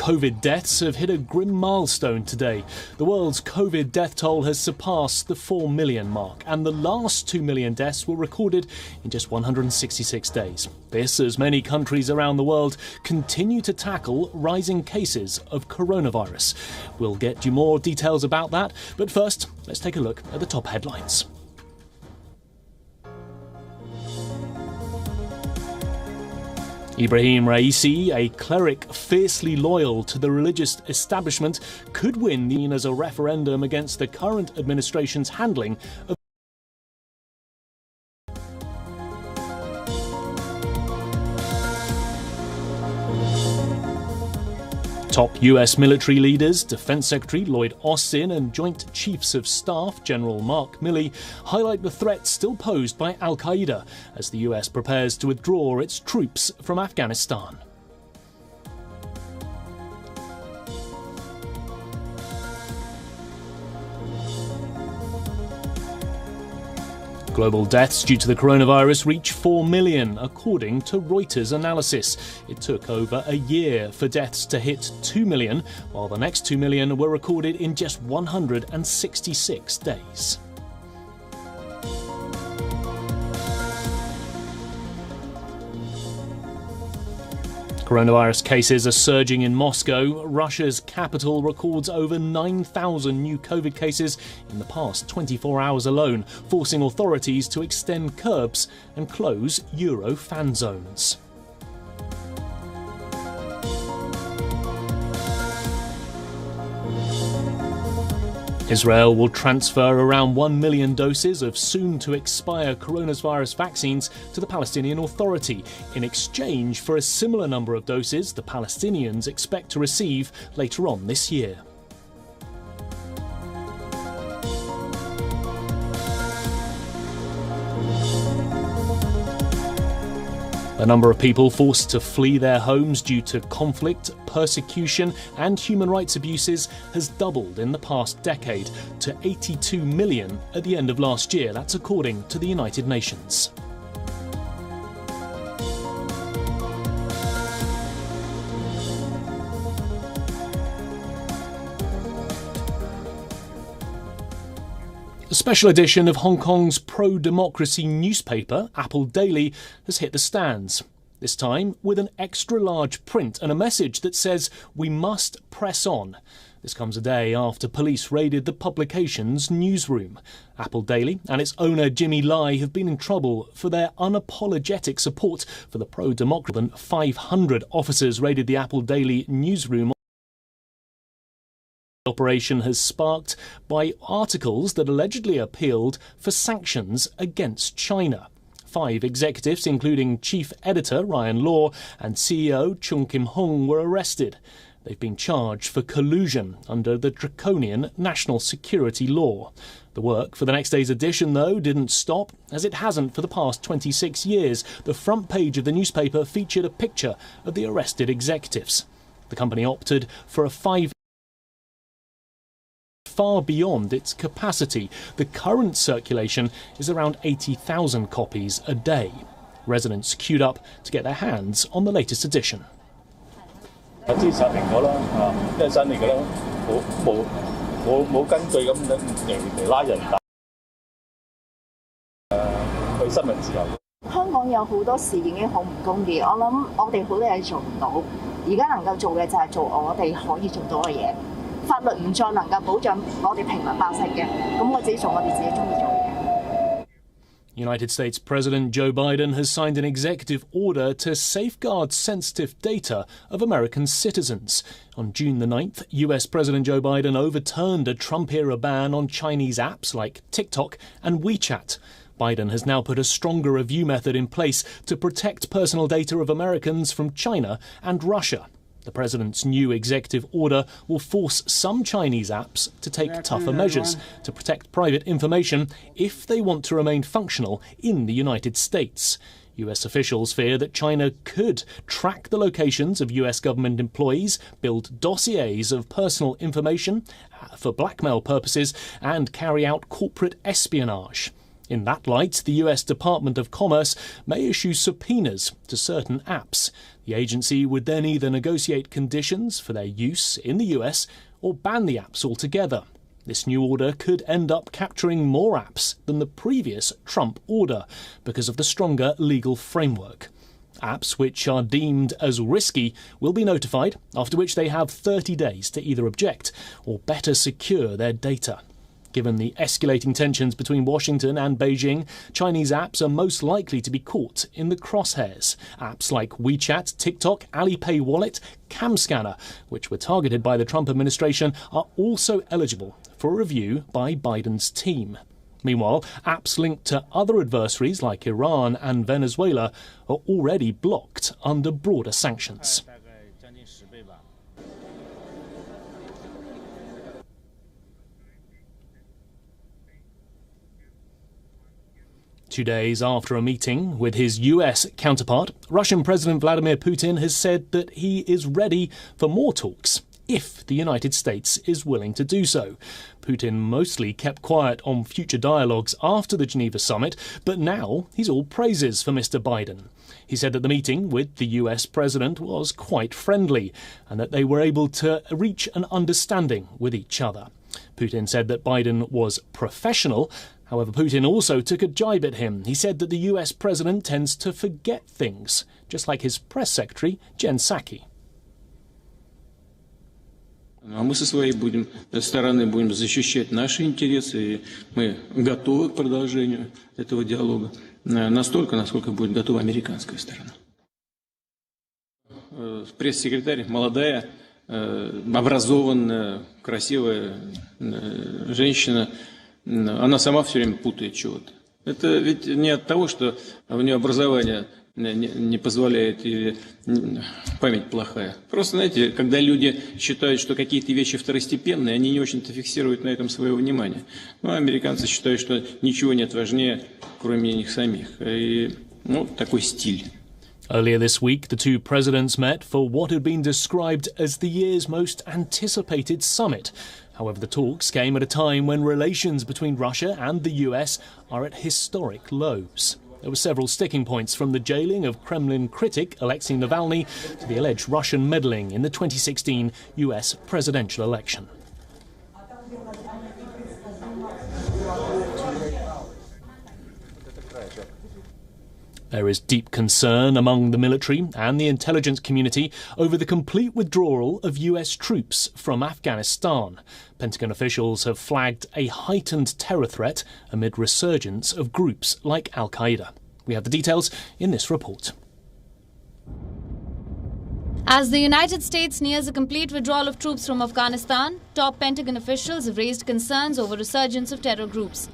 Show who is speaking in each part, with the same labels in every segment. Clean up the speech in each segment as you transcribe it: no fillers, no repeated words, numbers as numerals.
Speaker 1: COVID deaths have hit a grim milestone today. The world's COVID death toll has surpassed the 4 million mark, and the last 2 million deaths were recorded in just 166 days. This as many countries around the world continue to tackle rising cases of coronavirus. We'll get you more details about that, but first, let's take a look at the top headlines. Ibrahim Raisi, a cleric fiercely loyal to the religious establishment, could win as a referendum against the current administration's handling of Top US military leaders, Defense Secretary Lloyd Austin and Joint Chiefs of Staff General Mark Milley, highlight the threat still posed by al-Qaeda as the US prepares to withdraw its troops from Afghanistan. Global deaths due to the coronavirus reach 4 million, according to Reuters analysis. It took over a year for deaths to hit 2 million, while the next 2 million were recorded in just 166 days. Coronavirus cases are surging in Moscow. Russia's capital records over 9,000 new COVID cases in the past 24 hours alone, forcing authorities to extend curbs and close Euro fan zones. Israel will transfer around 1 million doses of soon-to-expire coronavirus vaccines to the Palestinian Authority in exchange for a similar number of doses the Palestinians expect to receive later on this year. The number of people forced to flee their homes due to conflict, persecution and human rights abuses has doubled in the past decade to 82 million at the end of last year. That's according to the United Nations. A special edition of Hong Kong's pro-democracy newspaper, Apple Daily, has hit the stands. This time with an extra-large print and a message that says, "We must press on." This comes a day after police raided the publication's newsroom. Apple Daily and its owner Jimmy Lai have been in trouble for their unapologetic support for the pro-democracy. More than 500 officers raided the Apple Daily newsroom. Operation has sparked by articles that allegedly appealed for sanctions against China. 5 executives, including chief editor Ryan Law and CEO Chung Kim-hung, were arrested. They've been charged for collusion under the draconian national security law. The work for the next day's edition, though, didn't stop, as it hasn't for the past 26 years. The front page of the newspaper featured a picture of the arrested executives. The company opted for a 5 far beyond its capacity. The current circulation is around 80,000 copies a day. Residents queued up to get their hands on the latest edition. United States President Joe Biden has signed an executive order to safeguard sensitive data of American citizens. On June the 9th, US President Joe Biden overturned a Trump-era ban on Chinese apps like TikTok and WeChat. Biden has now put a stronger review method in place to protect personal data of Americans from China and Russia. The president's new executive order will force some Chinese apps to take tougher measures to protect private information if they want to remain functional in the United States. US officials fear that China could track the locations of US government employees, build dossiers of personal information for blackmail purposes, and carry out corporate espionage. In that light, the US Department of Commerce may issue subpoenas to certain apps. The agency would then either negotiate conditions for their use in the US or ban the apps altogether. This new order could end up capturing more apps than the previous Trump order because of the stronger legal framework. Apps which are deemed as risky will be notified, after which they have 30 days to either object or better secure their data. Given the escalating tensions between Washington and Beijing, Chinese apps are most likely to be caught in the crosshairs. Apps like WeChat, TikTok, Alipay Wallet, CamScanner, which were targeted by the Trump administration, are also eligible for review by Biden's team. Meanwhile, apps linked to other adversaries like Iran and Venezuela are already blocked under broader sanctions. 2 days after a meeting with his US counterpart, Russian President Vladimir Putin has said that he is ready for more talks if the United States is willing to do so. Putin mostly kept quiet on future dialogues after the Geneva summit, but now he's all praises for Mr. Biden. He said that the meeting with the US president was quite friendly and that they were able to reach an understanding with each other. Putin said that Biden was professional. However, Putin also took a jibe at him. He said that the US president tends to forget things, just like his press secretary, Jen Psaki.
Speaker 2: А мы со своей стороны будем защищать наши интересы, и мы готовы к продолжению этого диалога настолько, насколько будет готова американская сторона. Пресс-секретарь молодая, образованная, красивая женщина, она сама все время путает чего-то. Это ведь не от того, что у нее образование не позволяет или память плохая. Просто, знаете, когда люди считают, что какие-то вещи второстепенные, они не очень-то фиксируют на этом свое внимание. Ну, американцы считают, что ничего нет важнее, кроме них самих. И, такой стиль.
Speaker 1: Earlier this week, the two presidents met for what had been described as the year's most anticipated summit. However, the talks came at a time when relations between Russia and the US are at historic lows. There were several sticking points, from the jailing of Kremlin critic Alexei Navalny to the alleged Russian meddling in the 2016 US presidential election. There is deep concern among the military and the intelligence community over the complete withdrawal of US troops from Afghanistan. Pentagon officials have flagged a heightened terror threat amid resurgence of groups like Al-Qaeda. We have the details in this report.
Speaker 3: As the United States nears a complete withdrawal of troops from Afghanistan, top Pentagon officials have raised concerns over resurgence of terror groups.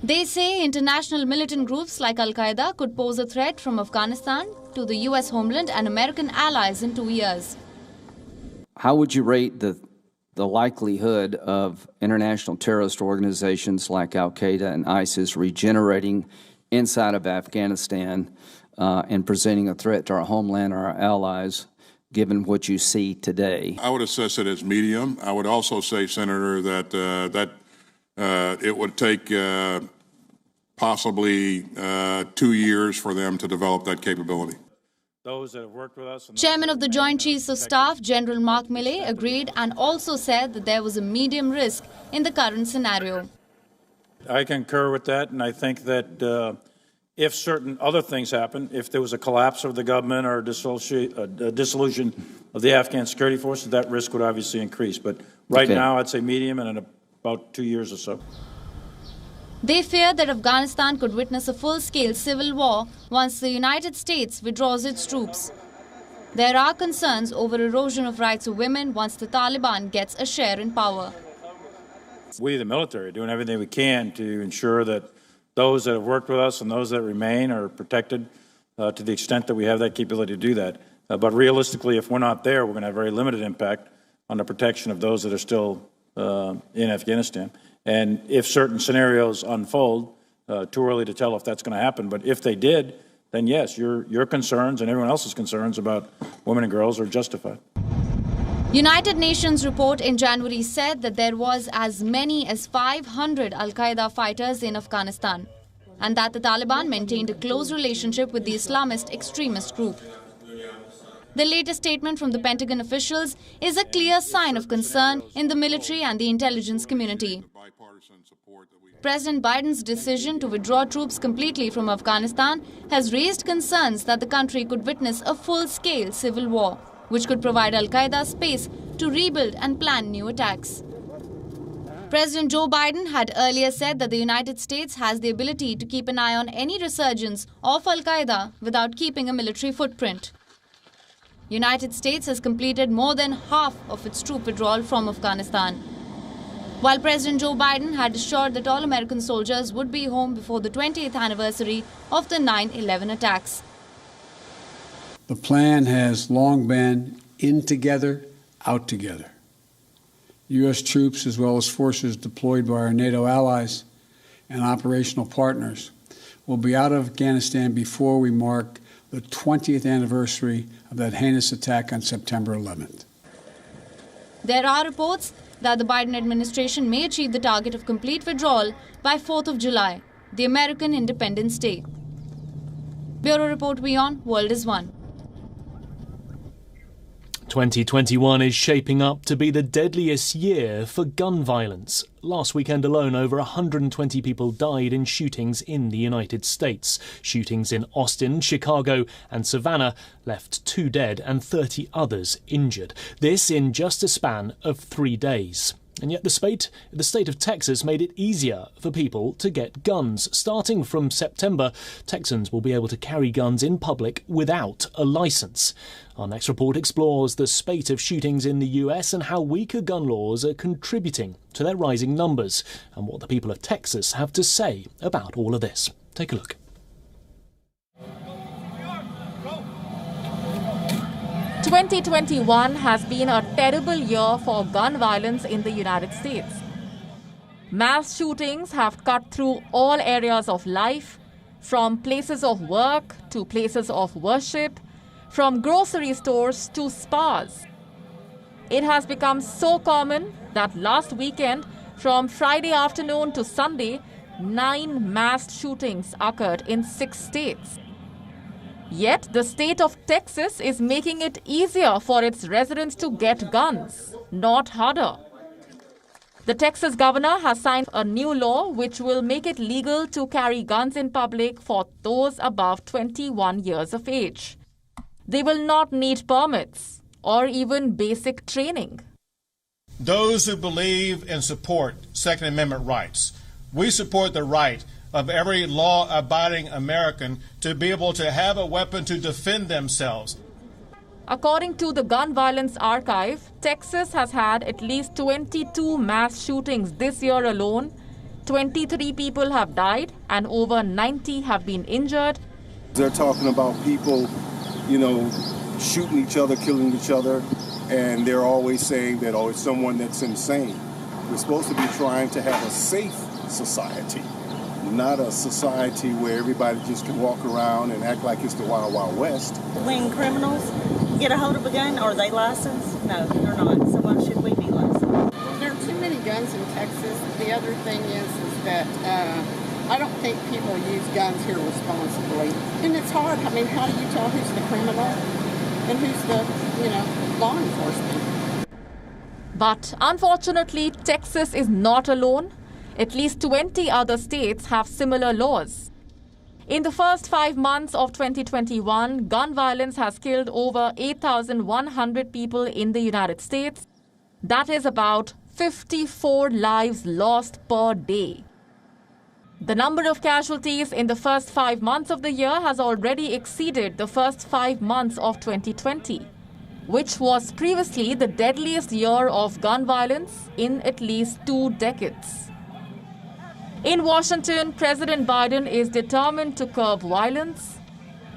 Speaker 3: They say international militant groups like Al-Qaeda could pose a threat from Afghanistan to the US homeland and American allies in 2 years.
Speaker 4: How would you rate the likelihood of international terrorist organizations like Al-Qaeda and ISIS regenerating inside of Afghanistan and presenting a threat to our homeland or our allies, given what you see today?
Speaker 5: I would assess it as medium. I would also say, Senator, that it would take possibly 2 years for them to develop that capability.
Speaker 6: Those that have worked with us.
Speaker 3: Chairman of the Joint Chiefs of Staff, General Mark Milley, agreed and also said that there was a medium risk in the current scenario.
Speaker 6: I concur with that, and I think that if certain other things happen, if there was a collapse of the government or a dissolution of the Afghan security forces, that risk would obviously increase. But right now, I'd say medium and in about 2 years or so.
Speaker 3: They fear that Afghanistan could witness a full-scale civil war once the United States withdraws its troops. There are concerns over erosion of rights of women once the Taliban gets a share in power.
Speaker 6: We, the military, are doing everything we can to ensure that those that have worked with us and those that remain are protected to the extent that we have that capability to do that. But realistically, if we're not there, we're going to have very limited impact on the protection of those that are still in Afghanistan. And if certain scenarios unfold, too early to tell if that's going to happen. But if they did, then yes, your concerns and everyone else's concerns about women and girls are justified.
Speaker 3: United Nations report in January said that there was as many as 500 Al-Qaeda fighters in Afghanistan, and that the Taliban maintained a close relationship with the Islamist extremist group. The latest statement from the Pentagon officials is a clear sign of concern in the military and the intelligence community. President Biden's decision to withdraw troops completely from Afghanistan has raised concerns that the country could witness a full-scale civil war, which could provide Al-Qaeda space to rebuild and plan new attacks. President Joe Biden had earlier said that the United States has the ability to keep an eye on any resurgence of Al-Qaeda without keeping a military footprint. United States has completed more than half of its troop withdrawal from Afghanistan, while President Joe Biden had assured that all American soldiers would be home before the 20th anniversary of the 9/11 attacks.
Speaker 7: The plan has long been in together, out together. U.S. troops, as well as forces deployed by our NATO allies and operational partners, will be out of Afghanistan before we mark the 20th anniversary of that heinous attack on September 11th.
Speaker 3: There are reports that the Biden administration may achieve the target of complete withdrawal by 4th of July, the American Independence Day. Bureau Report WION, World is One.
Speaker 1: 2021 is shaping up to be the deadliest year for gun violence. Last weekend alone, over 120 people died in shootings in the United States. Shootings in Austin, Chicago and Savannah left 2 dead and 30 others injured. This in just a span of 3 days. And yet the state of Texas made it easier for people to get guns. Starting from September, Texans will be able to carry guns in public without a license. Our next report explores the spate of shootings in the US and how weaker gun laws are contributing to their rising numbers, and what the people of Texas have to say about all of this. Take a look.
Speaker 8: 2021 has been a terrible year for gun violence in the United States. Mass shootings have cut through all areas of life, from places of work to places of worship, from grocery stores to spas. It has become so common that last weekend, from Friday afternoon to Sunday, 9 mass shootings occurred in 6 states. Yet, the state of Texas is making it easier for its residents to get guns, not harder. The Texas governor has signed a new law which will make it legal to carry guns in public for those above 21 years of age. They will not need permits or even basic training.
Speaker 9: Those who believe and support Second Amendment rights, we support the right of every law-abiding American to be able to have a weapon to defend themselves.
Speaker 8: According to the Gun Violence Archive, Texas has had at least 22 mass shootings this year alone. 23 people have died and over 90 have been injured.
Speaker 10: They're talking about people, shooting each other, killing each other, and they're always saying that, it's someone that's insane. We're supposed to be trying to have a safe society, not a society where everybody just can walk around and act like it's the Wild Wild West.
Speaker 11: When criminals get a hold of a gun, are they licensed? No, they're not. So why should we be licensed?
Speaker 12: There are too many guns in Texas. The other thing is that I don't think people use guns here responsibly. And it's hard. I mean, how do you tell who's the criminal and who's the, law enforcement?
Speaker 8: But unfortunately, Texas is not alone. At least 20 other states have similar laws. In the first 5 months of 2021, gun violence has killed over 8,100 people in the United States. That is about 54 lives lost per day. The number of casualties in the first 5 months of the year has already exceeded the first 5 months of 2020, which was previously the deadliest year of gun violence in at least 2 decades. In Washington, President Biden is determined to curb violence,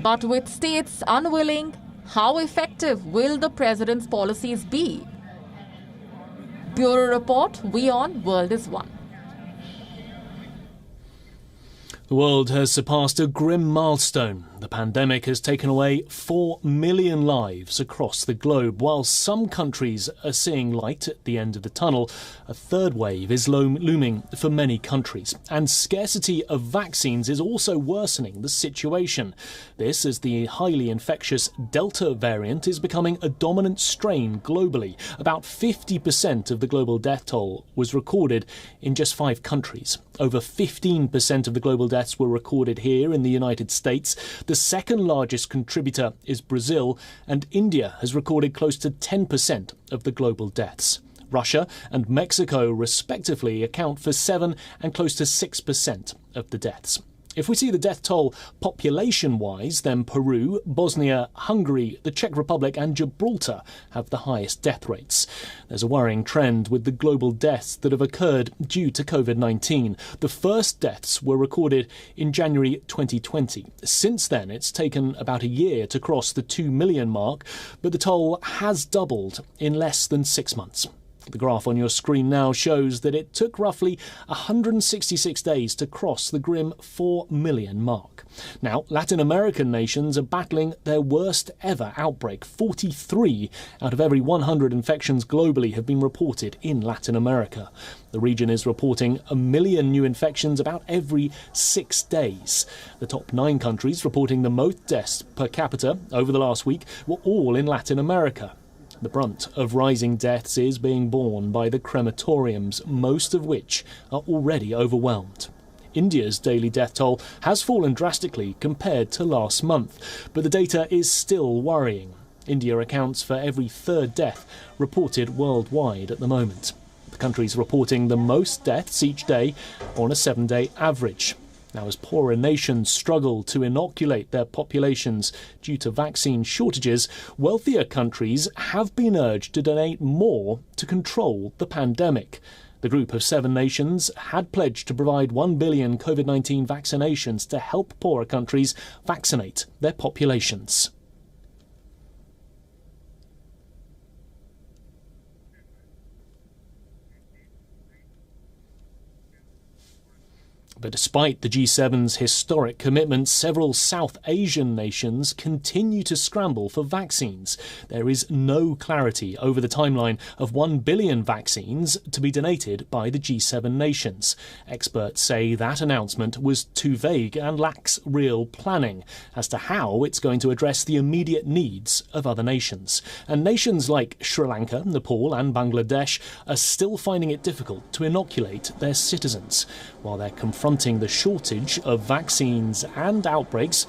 Speaker 8: but with states unwilling, how effective will the president's policies be? Bureau Report, WION, World is One.
Speaker 1: The world has surpassed a grim milestone. The pandemic has taken away 4 million lives across the globe. While some countries are seeing light at the end of the tunnel, a third wave is looming for many countries. And scarcity of vaccines is also worsening the situation. This as the highly infectious Delta variant is becoming a dominant strain globally. About 50% of the global death toll was recorded in just 5 countries. Over 15% of the global deaths were recorded here in the United States. The second largest contributor is Brazil, and India has recorded close to 10% of the global deaths. Russia and Mexico respectively account for 7% and close to 6% of the deaths. If we see the death toll population-wise, then Peru, Bosnia, Hungary, the Czech Republic and Gibraltar have the highest death rates. There's a worrying trend with the global deaths that have occurred due to COVID-19. The first deaths were recorded in January 2020. Since then, it's taken about a year to cross the 2 million mark, but the toll has doubled in less than 6 months. The graph on your screen now shows that it took roughly 166 days to cross the grim 4 million mark. Now, Latin American nations are battling their worst ever outbreak. 43 out of every 100 infections globally have been reported in Latin America. The region is reporting 1 million new infections about every 6 days. The top 9 countries reporting the most deaths per capita over the last week were all in Latin America. The brunt of rising deaths is being borne by the crematoriums, most of which are already overwhelmed. India's daily death toll has fallen drastically compared to last month, but the data is still worrying. India accounts for every third death reported worldwide at the moment. The country's reporting the most deaths each day on a 7-day average. Now, as poorer nations struggle to inoculate their populations due to vaccine shortages, wealthier countries have been urged to donate more to control the pandemic. The group of 7 nations had pledged to provide 1 billion COVID-19 vaccinations to help poorer countries vaccinate their populations. But despite the G7's historic commitment, several South Asian nations continue to scramble for vaccines. There is no clarity over the timeline of 1 billion vaccines to be donated by the G7 nations. Experts say that announcement was too vague and lacks real planning as to how it's going to address the immediate needs of other nations. And nations like Sri Lanka, Nepal and Bangladesh are still finding it difficult to inoculate their citizens. While they're confronting the shortage of vaccines and outbreaks,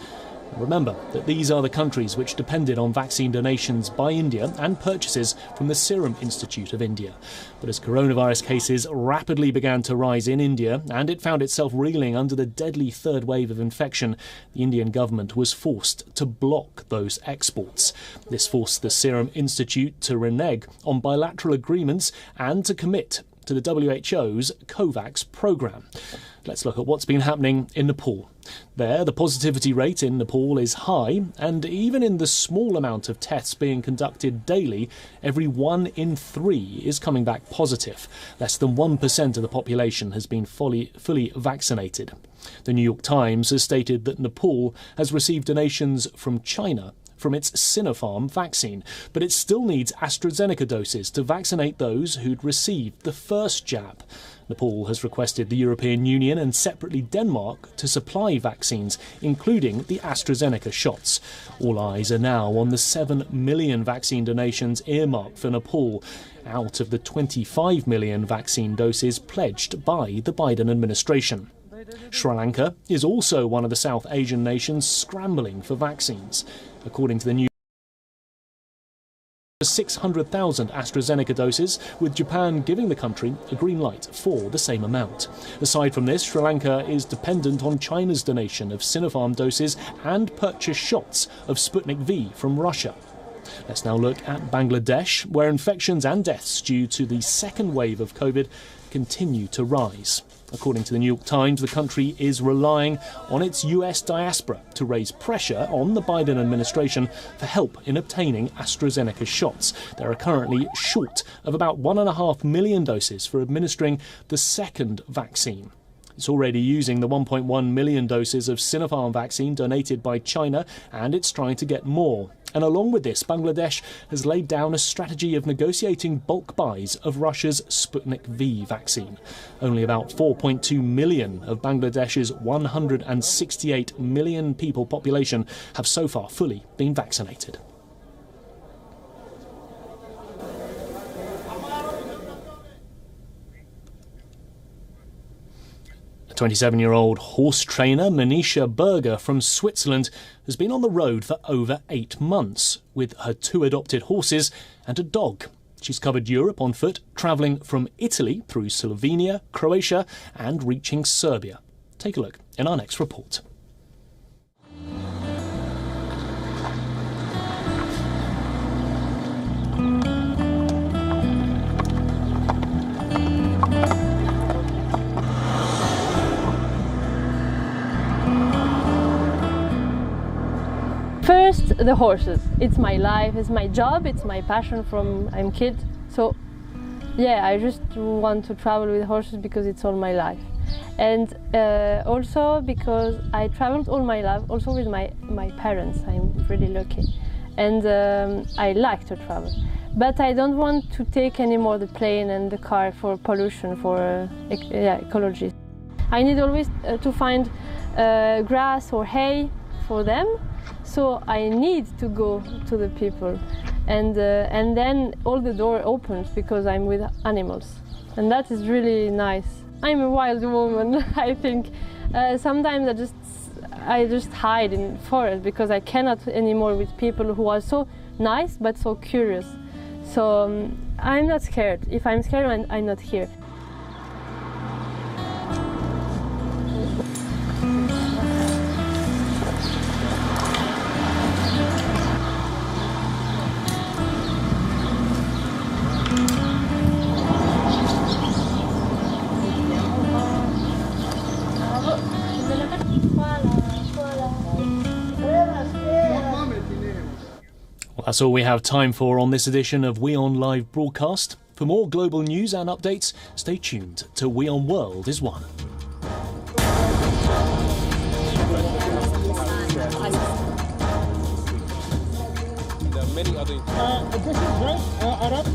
Speaker 1: remember that these are the countries which depended on vaccine donations by India and purchases from the Serum Institute of India. But as coronavirus cases rapidly began to rise in India and it found itself reeling under the deadly third wave of infection, the Indian government was forced to block those exports. This forced the Serum Institute to renege on bilateral agreements and to commit to the WHO's COVAX programme. Let's look at what's been happening in Nepal. There, the positivity rate in Nepal is high, and even in the small amount of tests being conducted daily, every 1 in 3 is coming back positive. Less than 1% of the population has been fully vaccinated. The New York Times has stated that Nepal has received donations from China from its Sinopharm vaccine, but it still needs AstraZeneca doses to vaccinate those who'd received the first jab. Nepal has requested the European Union and separately Denmark to supply vaccines, including the AstraZeneca shots. All eyes are now on the 7 million vaccine donations earmarked for Nepal, out of the 25 million vaccine doses pledged by the Biden administration. Sri Lanka is also one of the South Asian nations scrambling for vaccines. According to the new 600,000 AstraZeneca doses, with Japan giving the country a green light for the same amount. Aside from this, Sri Lanka is dependent on China's donation of Sinopharm doses and purchase shots of Sputnik V from Russia. Let's now look at Bangladesh, where infections and deaths due to the second wave of COVID continue to rise. According to the New York Times, the country is relying on its US diaspora to raise pressure on the Biden administration for help in obtaining AstraZeneca shots. They are currently short of about 1.5 million doses for administering the second vaccine. It's already using the 1.1 million doses of Sinopharm vaccine donated by China, and it's trying to get more. And along with this, Bangladesh has laid down a strategy of negotiating bulk buys of Russia's Sputnik V vaccine. Only about 4.2 million of Bangladesh's 168 million people population have so far fully been vaccinated. A 27-year-old horse trainer, Manisha Berger from Switzerland, has been on the road for over 8 months with her 2 adopted horses and a dog. She's covered Europe on foot, travelling from Italy through Slovenia, Croatia and reaching Serbia. Take a look in our next report.
Speaker 13: First, the horses. It's my life, it's my job, it's my passion from I'm kid. So yeah, I just want to travel with horses because it's all my life. And also because I traveled all my life, also with my parents. I'm really lucky. And I like to travel. But I don't want to take anymore the plane and the car for pollution, for ecology. I need always to find grass or hay for them. So I need to go to the people, and then all the door opens because I'm with animals, and that is really nice. I'm a wild woman. I think sometimes I just hide in forest because I cannot anymore with people who are so nice but so curious. So I'm not scared. If I'm scared, I'm not here.
Speaker 1: Well, that's all we have time for on this edition of WION Live Broadcast. For more global news and updates, stay tuned to WION World is One.
Speaker 14: This is right, Arab.